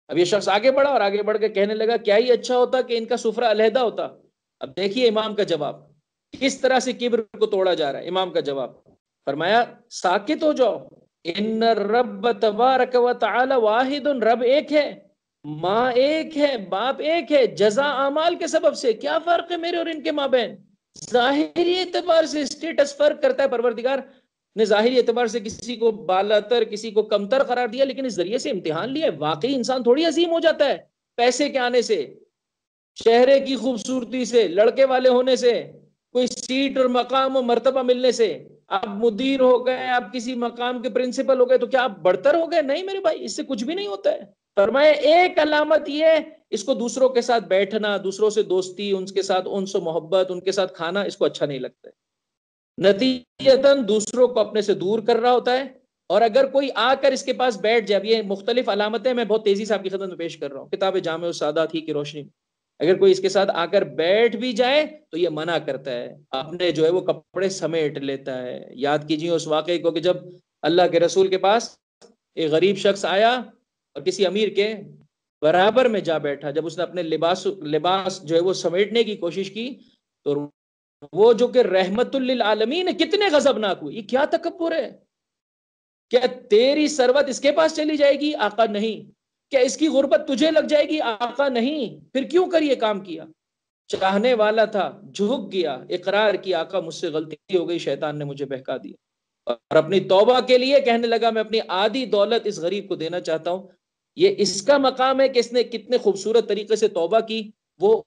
اب یہ شخص آگے بڑھا اور آگے بڑھ کے کہنے لگا کیا ہی اچھا ہوتا کہ ان کا سفرہ علیحدہ ہوتا. اب دیکھیے امام کا جواب، کس طرح سے کبر کو توڑا جا رہا ہے. امام کا جواب، فرمایا ساکت ہو جاؤ، ان الرب تبارک و تعالی واحد، رب ایک ہے، ماں ایک ہے، باپ ایک ہے، جزا اعمال کے سبب سے. کیا فرق ہے میرے اور ان کے مابین؟ ظاہری اعتبار سے اسٹیٹس فرق کرتا ہے، پروردگار نے ظاہری اعتبار سے کسی کو بالاتر کسی کو کمتر قرار دیا، لیکن اس ذریعے سے امتحان لیا. واقعی انسان تھوڑی عظیم ہو جاتا ہے پیسے کے آنے سے، چہرے کی خوبصورتی سے، لڑکے والے ہونے سے، کوئی سیٹ اور مقام و مرتبہ ملنے سے. آپ مدیر ہو گئے، آپ کسی مقام کے پرنسپل ہو گئے تو کیا آپ برتر ہو گئے؟ نہیں میرے بھائی، اس سے کچھ بھی نہیں ہوتا ہے. فرمایا ایک علامت یہ، اس کو دوسروں کے ساتھ بیٹھنا، دوسروں سے دوستی، ان کے ساتھ انس و محبت، ان کے ساتھ کھانا، اس کو اچھا نہیں لگتا ہے. نتیجتاً دوسروں کو اپنے سے دور کر رہا ہوتا ہے. اور اگر کوئی آ کر اس کے پاس بیٹھ جائے، یہ مختلف علامتیں میں بہت تیزی سے آپ کی خدمت میں پیش کر رہا ہوں کتاب جامع السعادات ہی کی روشنی میں. اگر کوئی اس کے ساتھ آ کر بیٹھ بھی جائے تو یہ منع کرتا ہے، اپنے جو ہے وہ کپڑے سمیٹ لیتا ہے. یاد کیجیے اس واقعے کو کہ جب اللہ کے رسول کے پاس ایک غریب شخص آیا اور کسی امیر کے برابر میں جا بیٹھا. جب اس نے اپنے لباس جو ہے وہ سمیٹنے کی کوشش کی تو وہ جو کہ رحمت للعالمین ہے، کتنے غضبناک ہوئے. یہ کیا تکبر ہے؟ کیا تیری ثروت اس کے پاس چلی جائے گی؟ آقا نہیں. کیا اس کی غربت تجھے لگ جائے گی؟ آقا نہیں. پھر کیوں کر یہ کام کیا؟ چاہنے والا تھا، جھک گیا، اقرار کیا آقا مجھ سے غلطی ہو گئی، شیطان نے مجھے بہکا دیا، اور اپنی توبہ کے لیے کہنے لگا میں اپنی آدھی دولت اس غریب کو دینا چاہتا ہوں. یہ اس کا مقام ہے کہ اس نے کتنے خوبصورت طریقے سے توبہ کی. وہ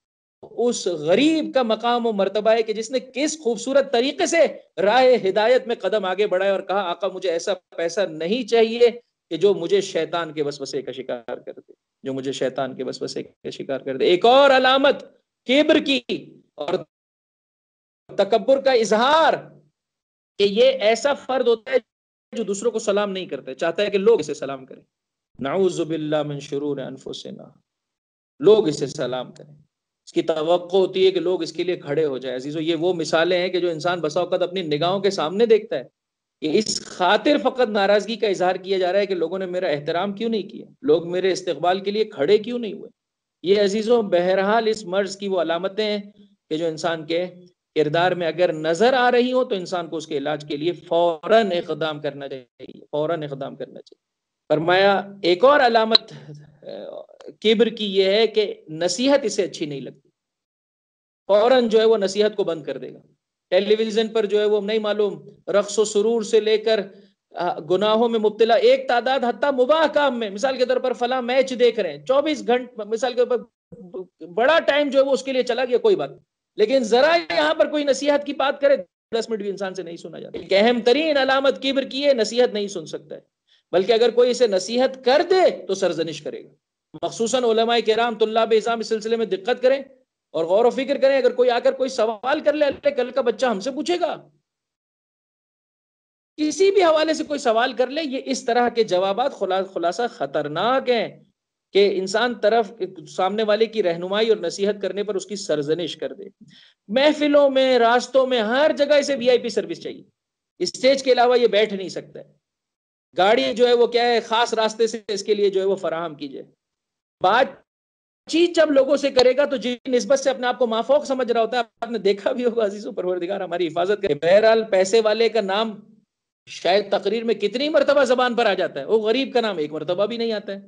اس غریب کا مقام و مرتبہ ہے کہ جس نے کس خوبصورت طریقے سے راہ ہدایت میں قدم آگے بڑھائے اور کہا آقا مجھے ایسا پیسہ نہیں چاہیے کہ جو مجھے شیطان کے وسوسے کا شکار کر دے، جو مجھے شیطان کے وسوسے کا شکار کر دے. ایک اور علامت کبر کی اور تکبر کا اظہار کہ یہ ایسا فرد ہوتا ہے جو دوسروں کو سلام نہیں کرتا، چاہتا ہے کہ لوگ اسے سلام کریں. نعوذ باللہ من شرور انفسنا، لوگ اسے سلام کریں. اس کی توقع ہوتی ہے کہ لوگ اس کے لیے کھڑے ہو جائیں. عزیزو یہ وہ مثالیں ہیں کہ جو انسان بسا اوقات اپنی نگاہوں کے سامنے دیکھتا ہے. یہ اس خاطر فقط ناراضگی کا اظہار کیا جا رہا ہے کہ لوگوں نے میرا احترام کیوں نہیں کیا، لوگ میرے استقبال کے لیے کھڑے کیوں نہیں ہوئے. یہ عزیزوں بہرحال اس مرض کی وہ علامتیں ہیں کہ جو انسان کے کردار میں اگر نظر آ رہی ہو تو انسان کو اس کے علاج کے لیے فوراً اقدام کرنا چاہیے، فوراً اقدام کرنا چاہیے. فرمایا ایک اور علامت کبر کی یہ ہے کہ نصیحت اسے اچھی نہیں لگتی، فوراً جو ہے وہ نصیحت کو بند کر دے گا. ٹیلی ویژن پر جو ہے وہ نہیں معلوم رقص و سرور سے لے کر گناہوں میں مبتلا ایک تعداد، حتیٰ مباح کام میں، مثال کے طور پر فلاں میچ دیکھ رہے ہیں 24 گھنٹے، مثال کے طور پر بڑا ٹائم جو ہے وہ اس کے لیے چلا گیا، کوئی بات، لیکن ذرا یہاں پر کوئی نصیحت کی بات کرے 10 منٹ بھی انسان سے نہیں سنا جاتا. ایک اہم ترین علامت کبر کی ہے، نصیحت نہیں سن سکتا ہے، بلکہ اگر کوئی اسے نصیحت کر دے تو سرزنش کرے گا. مخصوصاً علماء کرام طلاب اعظام اس سلسلے میں دقت کریں اور غور و فکر کریں. اگر کوئی آ کر کوئی سوال کر لے، کل کا بچہ ہم سے پوچھے گا، کسی بھی حوالے سے کوئی سوال کر لے، یہ اس طرح کے جوابات خلاصہ خطرناک ہیں کہ انسان طرف سامنے والے کی رہنمائی اور نصیحت کرنے پر اس کی سرزنش کر دے. محفلوں میں، راستوں میں، ہر جگہ اسے وی آئی پی سروس چاہیے. اسٹیج کے علاوہ یہ بیٹھ نہیں سکتا ہے. گاڑی جو ہے وہ کیا ہے، خاص راستے سے اس کے لیے جو ہے وہ فراہم کی جائے. بات چیت جب لوگوں سے کرے گا تو جن نسبت سے اپنے آپ کو مافوق سمجھ رہا ہوتا ہے، آپ نے دیکھا بھی ہوگا عزیزوں، پروردگار ہماری حفاظت کرے. بہرحال پیسے والے کا نام شاید تقریر میں کتنی مرتبہ زبان پر آ جاتا ہے، وہ غریب کا نام ایک مرتبہ بھی نہیں آتا ہے.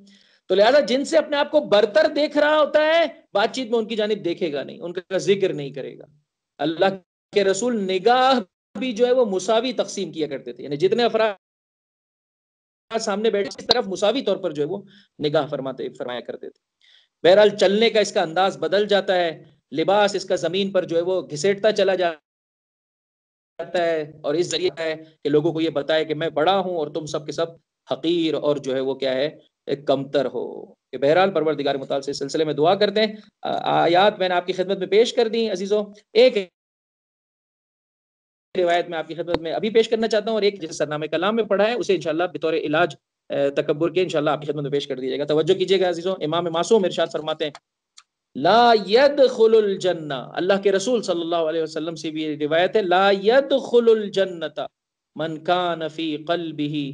تو لہذا جن سے اپنے آپ کو برتر دیکھ رہا ہوتا ہے، بات چیت میں ان کی جانب دیکھے گا نہیں، ان کا ذکر نہیں کرے گا. اللہ کے رسول نگاہ بھی جو ہے وہ مساوی تقسیم کیا کرتے تھے، یعنی جتنے افراد سامنے بیٹھے اس طرف مساوی طور پر جو ہے وہ نگاہ فرمایا کرتے تھے. بہرحال چلنے کا اس کا انداز بدل جاتا ہے، لباس اس کا زمین پر جو ہے وہ گھسیٹتا چلا جاتا ہے، اور اس ذریعے ہے کہ لوگوں کو یہ بتائے کہ میں بڑا ہوں اور تم سب کے سب حقیر اور جو ہے وہ کیا ہے، کمتر ہو. کہ بہرحال پروردگار متعال سے سلسلے میں دعا کرتے ہیں. آیات میں نے آپ کی خدمت میں پیش کر دی عزیزوں. ایک روایت میں آپ کی خدمت میں ابھی پیش کرنا چاہتا ہوں، اور ایک جیسے سرنامہ کلام میں پڑھا ہے اسے انشاءاللہ بطور علاج تکبر کے انشاءاللہ آپ کی خدمت میں پیش کر دیجیے گا. توجہ کیجیے گا عزیزوں. امام معصوم ارشاد فرماتے ہیں لا يدخل الجنہ، اللہ کے رسول صلی اللہ علیہ وسلم سے بھی روایت ہے لا يدخل الجنہ من کان فی قلبہ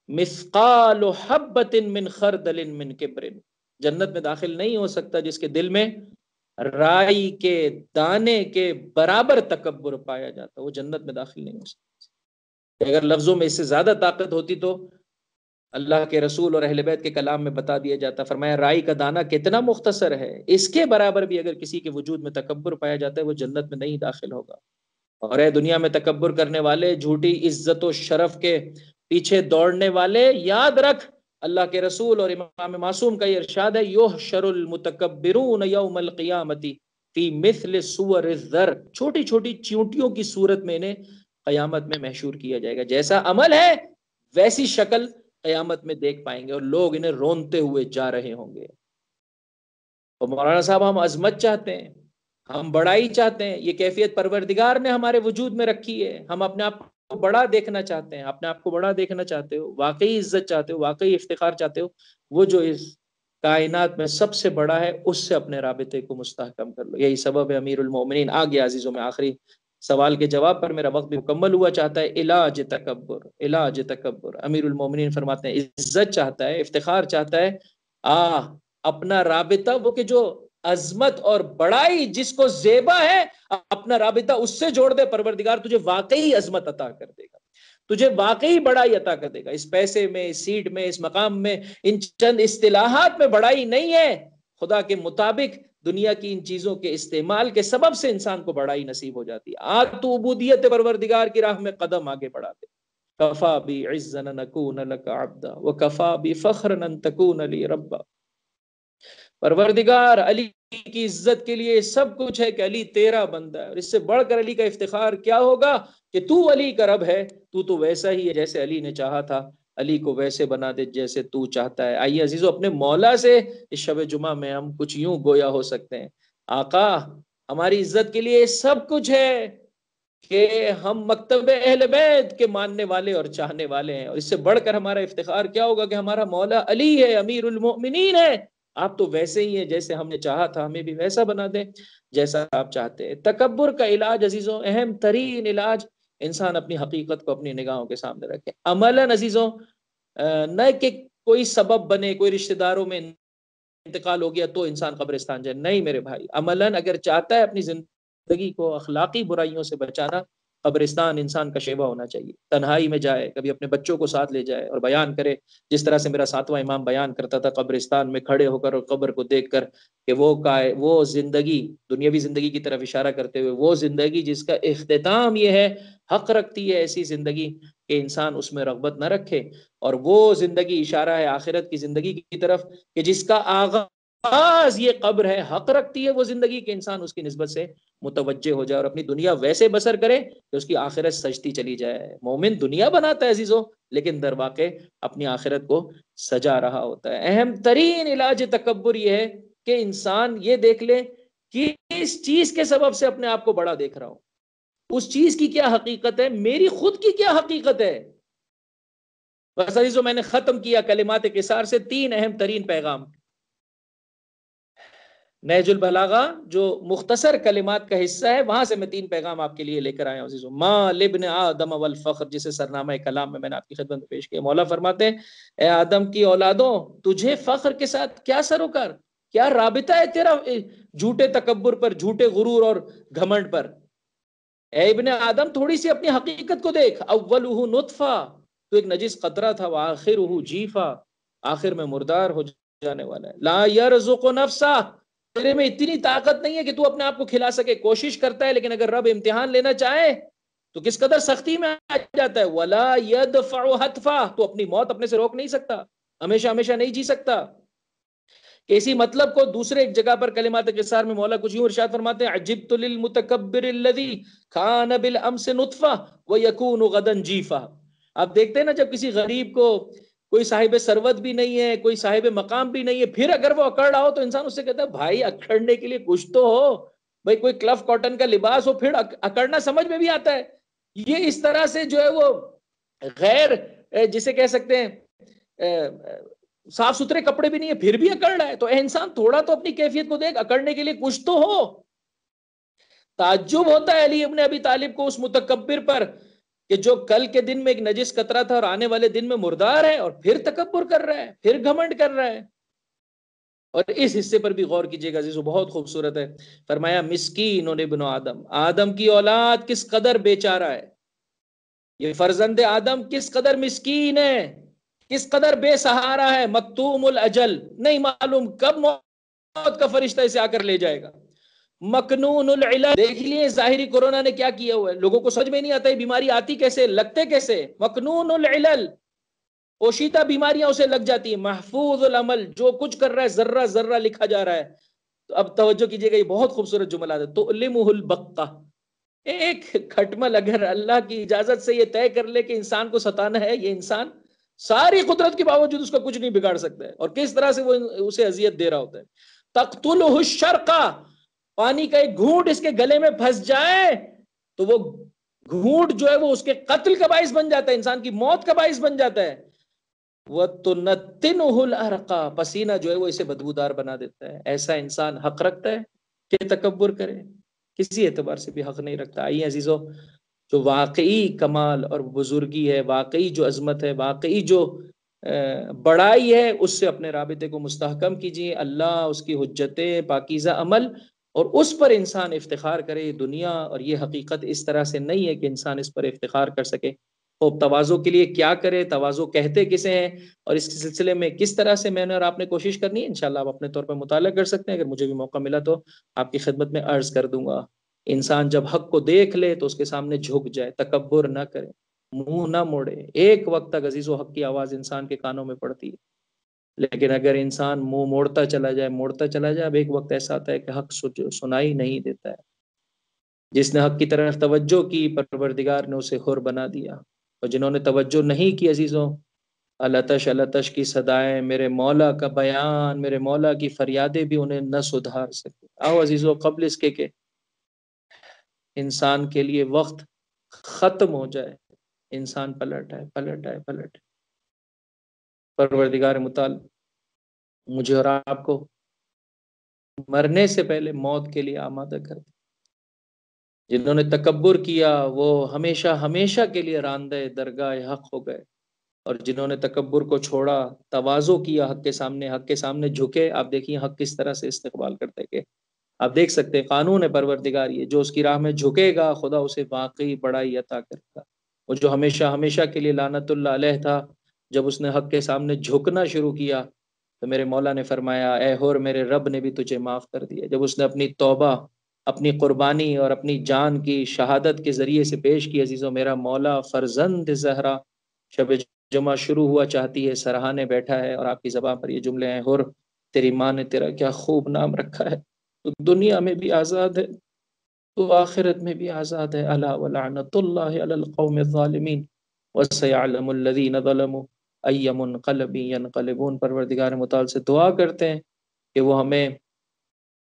مثقال حبۃ من خردل من کبر. جنت میں داخل نہیں ہو سکتا جس کے دل میں رائی کے دانے کے برابر تکبر پایا جاتا، وہ جنت میں داخل نہیں ہو سکتا. اگر لفظوں میں اس سے زیادہ طاقت ہوتی تو اللہ کے رسول اور اہل بیت کے کلام میں بتا دیا جاتا. فرمایا رائی کا دانہ کتنا مختصر ہے، اس کے برابر بھی اگر کسی کے وجود میں تکبر پایا جاتا ہے وہ جنت میں نہیں داخل ہوگا. اور اے دنیا میں تکبر کرنے والے، جھوٹی عزت و شرف کے پیچھے دوڑنے والے، یاد رکھ اللہ کے رسول اور امام معصوم کا یہ ارشاد ہے یحشر المتکبرون یوم القیامت فی مثل صور الذر، چھوٹی چھوٹی چیونٹیوں کی صورت میں انہیں قیامت میں محشور کیا جائے گا. جیسا عمل ہے ویسی شکل قیامت میں دیکھ پائیں گے اور لوگ انہیں رونتے ہوئے جا رہے ہوں گے. اور مولانا صاحب ہم عظمت چاہتے ہیں، ہم بڑائی چاہتے ہیں، یہ کیفیت پروردگار نے ہمارے وجود میں رکھی ہے. ہم اپنے آپ کو بڑا دیکھنا چاہتے ہیں، اپنے آپ کو بڑا دیکھنا چاہتے ہو، واقعی عزت چاہتے ہو، واقعی افتخار چاہتے ہو، وہ جو اس کائنات میں سب سے بڑا ہے اس سے اپنے رابطے کو مستحکم کر لو. یہی سبب ہے امیر المومنین. آ گیا عزیزوں میں آخری سوال کے جواب پر، میرا وقت بھی مکمل ہوا. چاہتا ہے علاج تکبر، علاج تکبر. امیر المومنین فرماتے ہیں عزت چاہتا ہے، افتخار چاہتا ہے، اپنا رابطہ وہ کہ جو عظمت اور بڑائی جس کو زیبا ہے اپنا رابطہ اس سے جوڑ دے، پروردگار تجھے واقعی عظمت عطا کر دے گا، تجھے واقعی بڑائی عطا کر دے گا۔ اس پیسے میں، اس سیٹ میں، اس مقام میں، ان چند اصطلاحات میں بڑائی نہیں ہے، خدا کے مطابق دنیا کی ان چیزوں کے استعمال کے سبب سے انسان کو بڑائی نصیب ہو جاتی ہے۔ آج تو عبودیت پروردگار کی راہ میں قدم آگے بڑھا دے۔ کفا بی عزا ان اکون لک عبدا وکفا بی فخرا ان تکون لی ربا۔ پروردگار علی کی عزت کے لیے سب کچھ ہے کہ علی تیرا بندہ ہے، اور اس سے بڑھ کر علی کا افتخار کیا ہوگا کہ تو علی کا رب ہے، تو ویسا ہی ہے جیسے علی نے چاہا تھا، علی کو ویسے بنا دے جیسے تو چاہتا ہے۔ آئیے عزیزو، اپنے مولا سے اس شب جمعہ میں ہم کچھ یوں گویا ہو سکتے ہیں، آقا ہماری عزت کے لیے سب کچھ ہے کہ ہم مکتب اہل بیت کے ماننے والے اور چاہنے والے ہیں، اور اس سے بڑھ کر ہمارا افتخار کیا ہوگا کہ ہمارا مولا علی ہے، امیر المؤمنین ہے۔ آپ تو ویسے ہی ہیں جیسے ہم نے چاہا تھا، ہمیں بھی ویسا بنا دیں جیسا آپ چاہتے ہیں۔ تکبر کا علاج عزیزوں، اہم ترین علاج، انسان اپنی حقیقت کو اپنی نگاہوں کے سامنے رکھے۔ عملاً عزیزوں، نہ کہ کوئی سبب بنے، کوئی رشتہ داروں میں انتقال ہو گیا تو انسان قبرستان جائے، نہیں میرے بھائی، عملاً اگر چاہتا ہے اپنی زندگی کو اخلاقی برائیوں سے بچانا، قبرستان انسان کا شیبہ ہونا چاہیے۔ تنہائی میں جائے، کبھی اپنے بچوں کو ساتھ لے جائے اور بیان کرے، جس طرح سے میرا ساتواں امام بیان کرتا تھا، قبرستان میں کھڑے ہو کر اور قبر کو دیکھ کر کہ وہ زندگی، دنیاوی زندگی کی طرف اشارہ کرتے ہوئے، وہ زندگی جس کا اختتام یہ ہے، حق رکھتی ہے ایسی زندگی کہ انسان اس میں رغبت نہ رکھے، اور وہ زندگی اشارہ ہے آخرت کی زندگی کی طرف کہ جس کا آغاز یہ قبر ہے، حق رکھتی ہے وہ زندگی کہ انسان اس کی نسبت سے متوجہ ہو جائے اور اپنی دنیا ویسے بسر کرے کہ اس کی آخرت سجتی چلی جائے۔ مومن دنیا بناتا ہے عزیزوں، لیکن در واقع اپنی آخرت کو سجا رہا ہوتا ہے۔ اہم ترین علاج تکبر یہ ہے کہ انسان یہ دیکھ لے کہ اس چیز کے سبب سے اپنے آپ کو بڑا دیکھ رہا ہوں، اس چیز کی کیا حقیقت ہے، میری خود کی کیا حقیقت ہے۔ بس عزیزو، میں نے ختم کیا کلمات قصار سے 3 اہم ترین پیغام۔ نہج البلاغہ جو مختصر کلمات کا حصہ ہے، وہاں سے میں 3 پیغام آپ کے لیے لے کر آیا ہوں عزیزو۔ ما لابن آدم والفخر، جسے سرنامہ کلام میں نے آپ کی خدمت میں پیش کیا۔ مولا فرماتے ہیں، اے آدم کی اولادوں، تجھے فخر کے ساتھ کیا سروکار، کیا رابطہ ہے تیرا جھوٹے تکبر پر، جھوٹے غرور اور گھمنڈ پر۔ اے ابن آدم، تھوڑی سی اپنی حقیقت کو دیکھ، اولہ نطفہ، تو ایک نجس قطرہ تھا، وآخرہ جیفا، آخر میں مردار ہو جانے والا ہے۔ لا یرزق نفسہ، تیرے میں اتنی طاقت نہیں ہے کہ تو اپنے آپ کو کھلا سکے، کوشش کرتا ہے لیکن اگر رب امتحان لینا چاہے تو کس قدر سختی میں آ جاتا ہے۔ ولا یدفع حتفا، تو اپنی موت اپنے سے روک نہیں سکتا، ہمیشہ ہمیشہ نہیں جی سکتا۔ اسی مطلب کو دوسرے ایک جگہ پر کلمات قصار میں مولا کچھ یوں ارشاد فرماتے ہیں، عجبت للمتکبر الذی کان بالامس نطفہ ویکون غدا جیفا۔ آپ دیکھتے ہیں نا، جب کسی غریب کو کوئی صاحب ثروت بھی نہیں ہے، کوئی صاحب مقام بھی نہیں ہے، پھر اگر وہ اکڑ رہا ہو تو انسان اس سے کہتا ہے بھائی اکڑنے کے لیے کچھ تو ہو، بھائی کوئی کلف کاٹن کا لباس ہو، پھر اکڑنا سمجھ میں بھی آتا ہے۔ یہ اس طرح سے جو ہے وہ غیر جسے کہہ سکتے ہیں صاف ستھرے کپڑے بھی نہیں ہے، پھر بھی اکڑ رہا ہے۔ تو اے انسان، تھوڑا تو اپنی کیفیت کو دیکھ، اکڑنے کے لیے کچھ تو ہو۔ تعجب ہوتا ہے علی ابن ابی طالب کو اس متکبر پر کہ جو کل کے دن میں ایک نجس قطرہ تھا اور آنے والے دن میں مردار ہے، اور پھر تکبر کر رہا ہے، پھر گھمنڈ کر رہا ہے۔ اور اس حصے پر بھی غور کیجئے گا عزیزو، بہت خوبصورت ہے۔ فرمایا مسکین ابن آدم، آدم کی اولاد کس قدر بیچارہ ہے، یہ فرزند آدم کس قدر مسکین ہے، کس قدر بے سہارا ہے، مکتوم الاجل، نہیں معلوم کب موت کا فرشتہ اسے آ کر لے جائے گا، مکنون العلل، دیکھ لیے ظاہری کورونا نے کیا کیا ہوا ہے، لوگوں کو سمجھ میں نہیں آتا ہے بیماری آتی کیسے، لگتے کیسے، مکنون العلل، پوشیدہ بیماریاں اسے لگ جاتی ہیں، محفوظ العمل، جو کچھ کر رہا ہے ذرہ ذرہ لکھا جا رہا ہے۔ تو اب توجہ کیجئے گا، یہ بہت خوبصورت جملہ ہے، تؤلمہ البقہ، ایک کھٹمل اگر اللہ کی اجازت سے یہ طے کر لے کہ انسان کو ستانا ہے، یہ انسان ساری قدرت کے باوجود اس کا کچھ نہیں بگاڑ سکتا ہے، اور کس طرح سے وہ اسے اذیت دے رہا ہوتا ہے۔ تقتلہ الشرقہ، پانی کا ایک گھونٹ اس کے گلے میں پھنس جائے تو وہ گھونٹ جو ہے وہ اس کے قتل کا باعث بن جاتا ہے، انسان کی موت کا باعث بن جاتا ہے۔ وَتُنَتِّنُهُ الْأَرْقَى، پسینہ جو ہے وہ اسے بدبودار بنا دیتا ہے۔ ایسا انسان حق رکھتا ہے کہ تکبر کرے؟ کسی اعتبار سے بھی حق نہیں رکھتا۔ آئیے عزیزو، جو واقعی کمال اور بزرگی ہے، واقعی جو عظمت ہے، واقعی جو بڑائی ہے اس سے اپنے رابطے کو مستحکم کیجیے، اللہ، اس کی حجتیں، پاکیزہ عمل، اور اس پر انسان افتخار کرے۔ دنیا اور یہ حقیقت اس طرح سے نہیں ہے کہ انسان اس پر افتخار کر سکے۔ خوب تواضع کے لیے کیا کرے، تواضع کہتے کسے ہیں، اور اس سلسلے میں کس طرح سے میں نے اور آپ نے کوشش کرنی ہے، انشاءاللہ آپ اپنے طور پر مطالعہ کر سکتے ہیں۔ اگر مجھے بھی موقع ملا تو آپ کی خدمت میں عرض کر دوں گا۔ انسان جب حق کو دیکھ لے تو اس کے سامنے جھک جائے، تکبر نہ کرے، منہ نہ موڑے۔ ایک وقت تک عزیز و حق کی آواز انسان کے کانوں میں پڑتی ہے، لیکن اگر انسان منہ موڑتا چلا جائے، اب ایک وقت ایسا آتا ہے کہ حق سنائی نہیں دیتا ہے۔ جس نے حق کی طرف توجہ کی، پروردگار نے اسے حر بنا دیا، اور جنہوں نے توجہ نہیں کی عزیزوں، التش التش کی صدائیں، میرے مولا کا بیان، میرے مولا کی فریادیں بھی انہیں نہ سدھار سکے۔ آؤ عزیزوں، قبل اس کے انسان کے لیے وقت ختم ہو جائے، انسان پلٹ آئے۔ پروردگار متعال مجھے اور آپ کو مرنے سے پہلے موت کے لیے آمادہ کر دے۔ جنہوں نے تکبر کیا وہ ہمیشہ کے لیے راندہ درگاہ حق ہو گئے، اور جنہوں نے تکبر کو چھوڑا، تواضع کیا، حق کے سامنے جھکے، آپ دیکھیے حق کس طرح سے استقبال کرتے کہ آپ دیکھ سکتے ہیں قانون ہے پروردگار یہ، جو اس کی راہ میں جھکے گا خدا اسے واقعی بڑائی عطا کرے گا۔ وہ جو ہمیشہ کے لیے لعنت اللہ علیہ تھا، جب اس نے حق کے سامنے جھکنا شروع کیا تو میرے مولا نے فرمایا اے ہور، میرے رب نے بھی تجھے معاف کر دیا۔ جب اس نے اپنی توبہ، اپنی قربانی اور اپنی جان کی شہادت کے ذریعے سے پیش کی، عزیزوں، میرا مولا فرزند زہرا شب جمعہ شروع ہوا چاہتی ہے، سرہانے بیٹھا ہے، اور آپ کی زبان پر یہ جملے ہیں، ہور تیری ماں نے تیرا کیا خوب نام رکھا ہے، تو دنیا میں بھی آزاد ہے تو آخرت میں بھی آزاد ہے۔ الا ولعنت اللہ علی القوم الظالمین وسیعلم الذین ظلموا ای منقلب ینقلبون۔ پروردگار متعال سے دعا کرتے ہیں کہ وہ ہمیں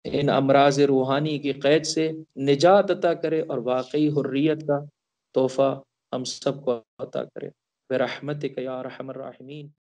ان امراض روحانی کی قید سے نجات عطا کرے اور واقعی حریت کا تحفہ ہم سب کو عطا کرے برحمتک یا ارحم الراحمین۔